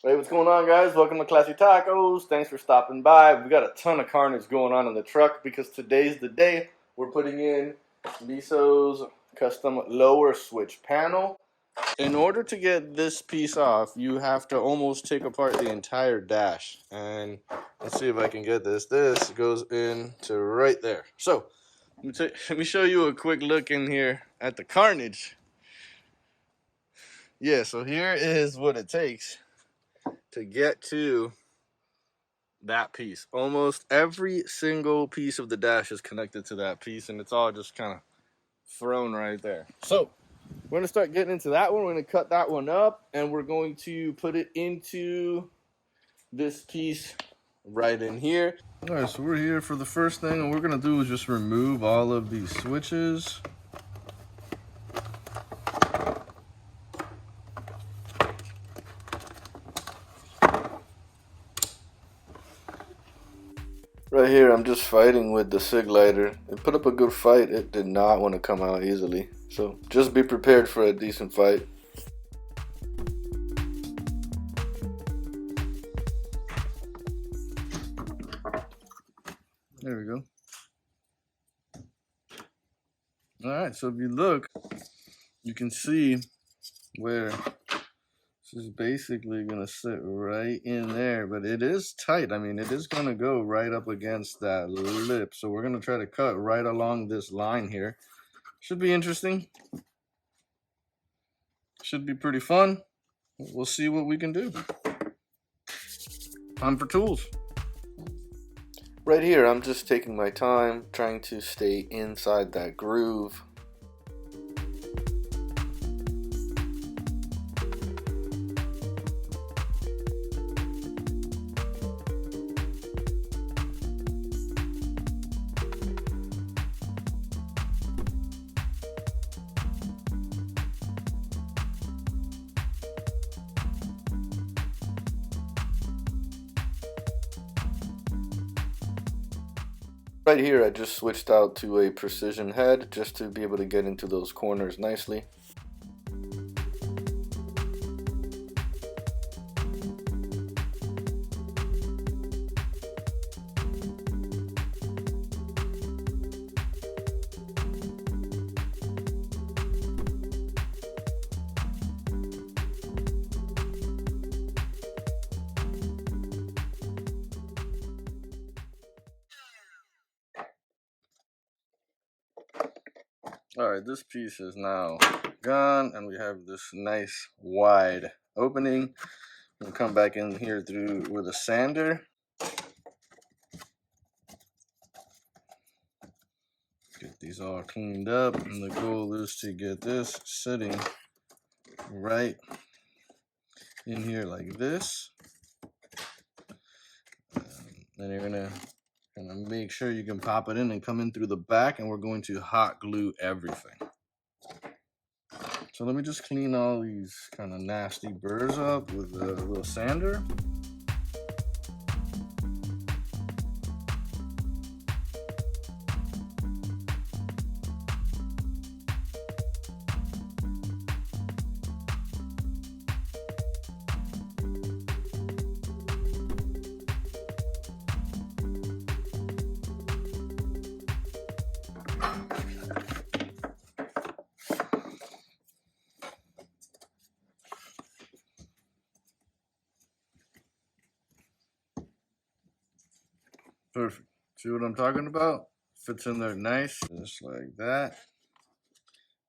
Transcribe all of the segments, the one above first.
Hey, what's going on, guys? Welcome to Classy Tacos. Thanks for stopping by. We got a ton of carnage going on in the truck because today's the day we're putting in Meso's custom lower switch panel. In order to get this piece off, you have to almost take apart the entire dash. And let's see if I can get this. This goes into right there. So let me show you a quick look in here at the carnage. Yeah, so here is what it takes to get to that piece. Almost every single piece of the dash is connected to that piece, and it's all just kind of thrown right there. So we're going to start getting into that one. We're going to cut that one up, and we're going to put it into this piece right in here. All right, so we're here for the first thing, and what we're going to do is just remove all of these switches. Right here, I'm just fighting with the SIG lighter. It put up a good fight. It did not want to come out easily. So just be prepared for a decent fight. There we go. All right, so if you look, you can see where this is basically gonna sit right in there, but it is tight. I mean, it is gonna go right up against that lip. So we're gonna try to cut right along this line here. Should be interesting. Should be pretty fun. We'll see what we can do. Time for tools. Right here, I'm just taking my time, trying to stay inside that groove. Right here, I just switched out to a precision head just to be able to get into those corners nicely. Alright, this piece is now gone, and we have this nice wide opening. We'll come back in here through with a sander. Get these all cleaned up, and the goal is to get this sitting right in here like this. Then you're gonna make sure you can pop it in and come in through the back, and we're going to hot glue everything. So let me just clean all these kind of nasty burrs up with a little sander. Perfect. See what I'm talking about? Fits in there nice, just like that.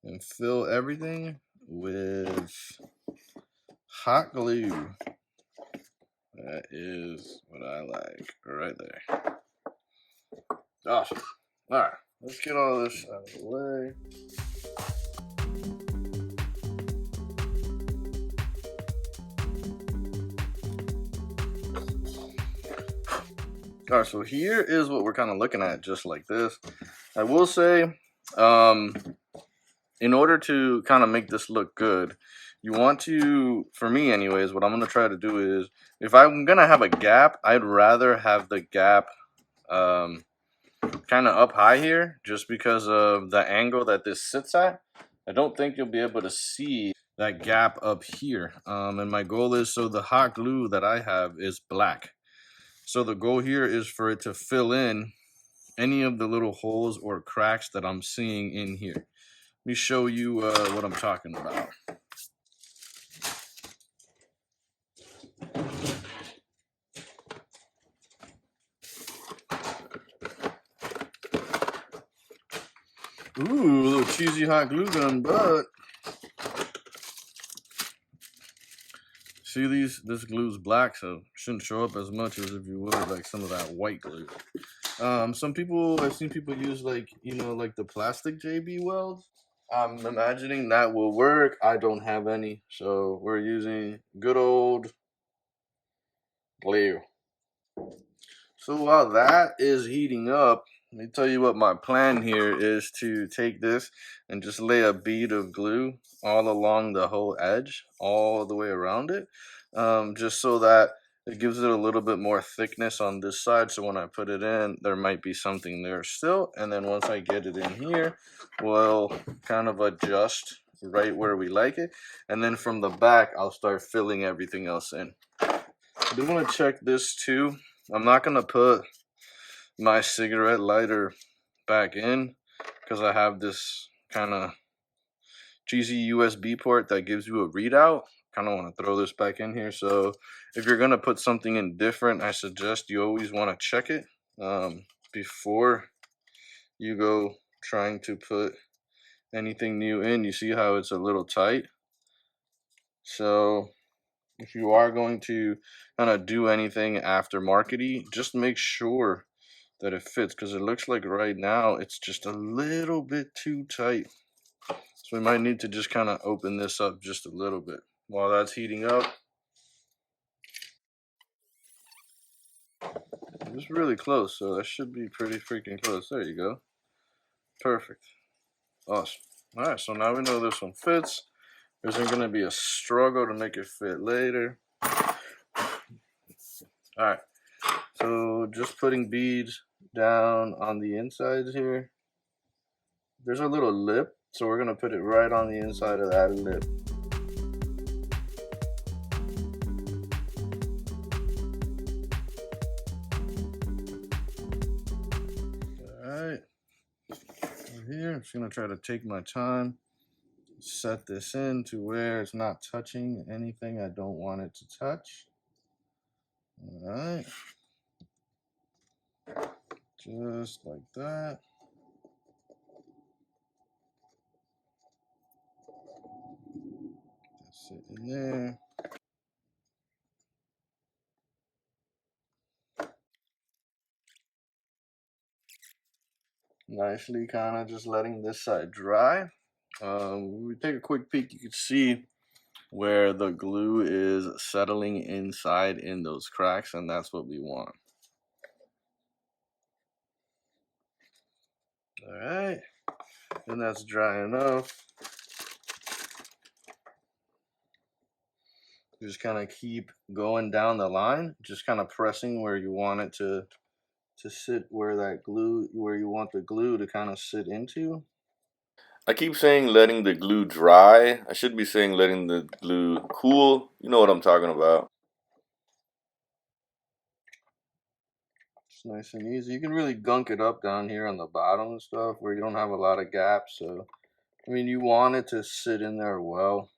And fill everything with hot glue. That is what I like right there. Awesome. All right, let's get all this out of the way. All right, so here is what we're kind of looking at, just like this. I will say, in order to kind of make this look good, you want to, for me anyways, what I'm going to try to do is, if I'm going to have a gap, I'd rather have the gap kind of up high here, just because of the angle that this sits at. I don't think you'll be able to see that gap up here. And my goal is, so the hot glue that I have is black. So the goal here is for it to fill in any of the little holes or cracks that I'm seeing in here. Let me show you what I'm talking about. Ooh, a little cheesy hot glue gun, but see this glue's black, so it shouldn't show up as much as if you would like some of that white glue. Some people, I've seen people use like, you know, like the plastic JB welds. I'm imagining that will work. I don't have any, so we're using good old glue. So while that is heating up, let me tell you what my plan here is, to take this and just lay a bead of glue all along the whole edge, all the way around it, just so that it gives it a little bit more thickness on this side. So when I put it in, there might be something there still. And then once I get it in here, we'll kind of adjust right where we like it. And then from the back, I'll start filling everything else in. I do want to check this too. I'm not going to put my cigarette lighter back in because I have this kind of cheesy USB port that gives you a readout. Kind of want to throw this back in here. So if you're going to put something in different, I suggest you always want to check it before you go trying to put anything new in. You see how it's a little tight? So if you are going to kind of do anything aftermarket-y, just make sure that it fits, because it looks like right now it's just a little bit too tight. So we might need to just kind of open this up just a little bit while that's heating up. It's really close, so that should be pretty freaking close. There you go. Perfect. Awesome. All right, so now we know this one fits. There's going to be a struggle to make it fit later. All right, so just putting beads down on the insides here. There's a little lip, so we're going to put it right on the inside of that lip. Alright, here I'm just going to try to take my time, set this in to where it's not touching anything I don't want it to touch. Alright, just like that. That's it in there. Nicely kind of just letting this side dry. When we take a quick peek, you can see where the glue is settling inside in those cracks, and that's what we want. Alright, and that's dry enough. Just kind of keep going down the line, just kind of pressing where you want it to sit, where that glue, where you want the glue to kind of sit into. I keep saying letting the glue dry. I should be saying letting the glue cool. You know what I'm talking about. It's nice and easy. You can really gunk it up down here on the bottom and stuff where you don't have a lot of gaps. So, I mean, you want it to sit in there well.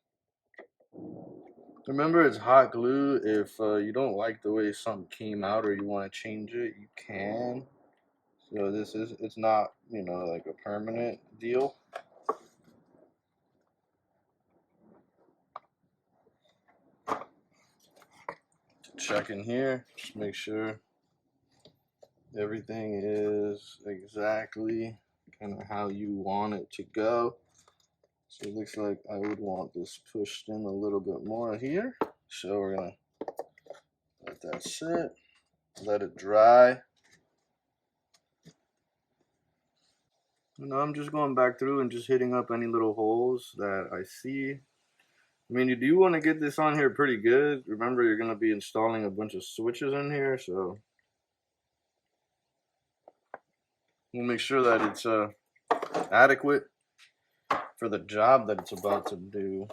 Remember, it's hot glue. If you don't like the way something came out or you want to change it, you can. So it's not, you know, like a permanent deal. Check in here, just make sure everything is exactly kind of how you want it to go. So it looks like I would want this pushed in a little bit more here. So we're gonna let that sit, let it dry. Now I'm just going back through and just hitting up any little holes that I see. I mean, you do want to get this on here pretty good. Remember, you're going to be installing a bunch of switches in here, so we'll make sure that it's adequate for the job that it's about to do.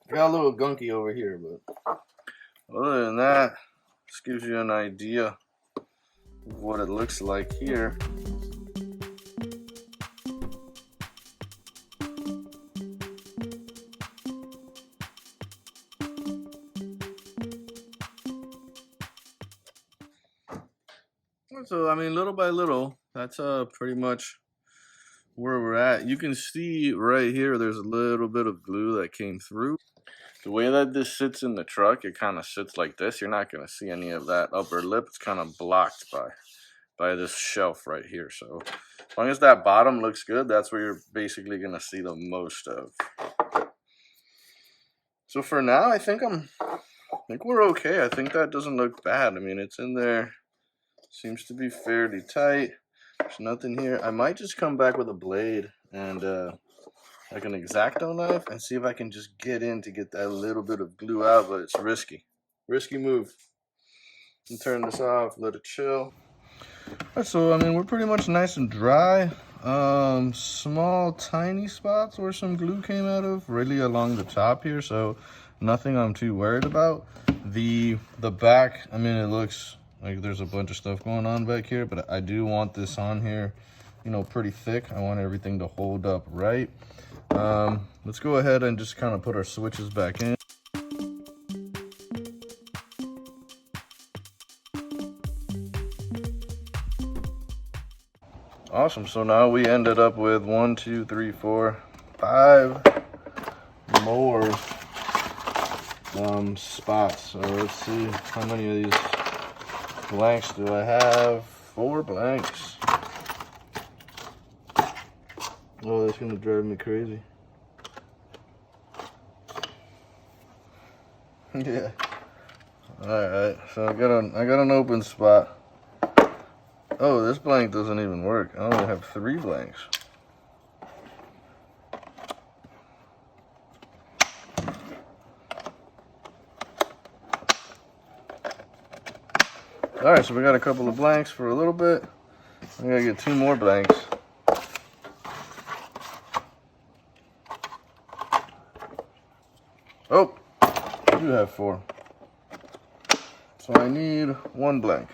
Got a little gunky over here, but other than that, this gives you an idea of what it looks like here. So I mean, little by little, that's pretty much where we're at. You can see right here, there's a little bit of glue that came through. The way that this sits in the truck, it kind of sits like this. You're not going to see any of that upper lip. It's kind of blocked by this shelf right here. So as long as that bottom looks good, that's where you're basically going to see the most of. So for now, I think we're okay. I think that doesn't look bad. I mean, it's in there. Seems to be fairly tight. There's nothing here. I might just come back with a blade and like an X-Acto knife and see if I can just get in to get that little bit of glue out, but it's risky. Risky move. And turn this off, let it chill. So I mean, we're pretty much nice and dry. Small tiny spots where some glue came out of, really along the top here, so nothing I'm too worried about. The back, I mean, it looks like there's a bunch of stuff going on back here, but I do want this on here, you know, pretty thick. I want everything to hold up right. Let's go ahead and just kind of put our switches back in. Awesome, so now we ended up with 1, 2, 3, 4, 5 more spots. So let's see, how many of these blanks do I have? 4 blanks. Oh, that's gonna drive me crazy. Yeah. Alright, so I got an open spot. Oh, this blank doesn't even work. I only have 3 blanks. Alright, so we got a couple of blanks for a little bit. I gotta get 2 more blanks. Oh, I do have 4. So I need 1 blank.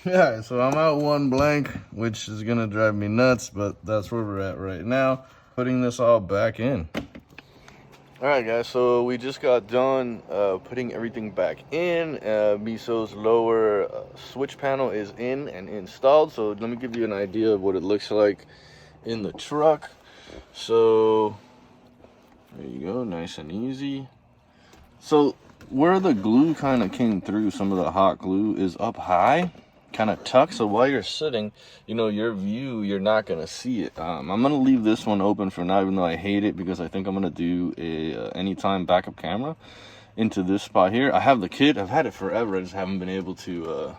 Yeah, so I'm out 1 blank, which is gonna drive me nuts, but that's where we're at right now. Putting this all back in. All right, guys, so we just got done putting everything back in. Meso's lower switch panel is in and installed. So let me give you an idea of what it looks like in the truck. So there you go, nice and easy. So where the glue kind of came through, some of the hot glue is up high, kind of tucked. So while you're sitting, you know, your view, you're not going to see it. I'm going to leave this one open for now, even though I hate it, because I think I'm going to do a anytime backup camera into this spot here. I have the kit. I've had it forever. I just haven't been able to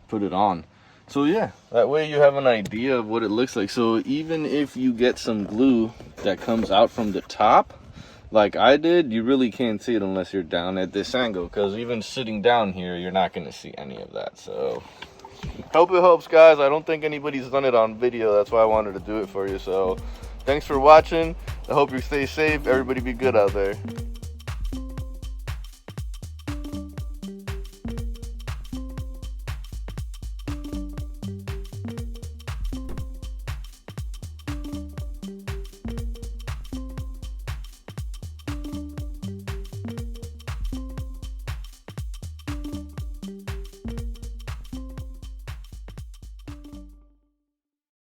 put it on. So yeah, that way you have an idea of what it looks like. So even if you get some glue that comes out from the top, like I did, you really can't see it unless you're down at this angle, because even sitting down here, you're not going to see any of that. So hope it helps, guys. I don't think anybody's done it on video. That's why I wanted to do it for you. So thanks for watching. I hope you stay safe. Everybody be good out there.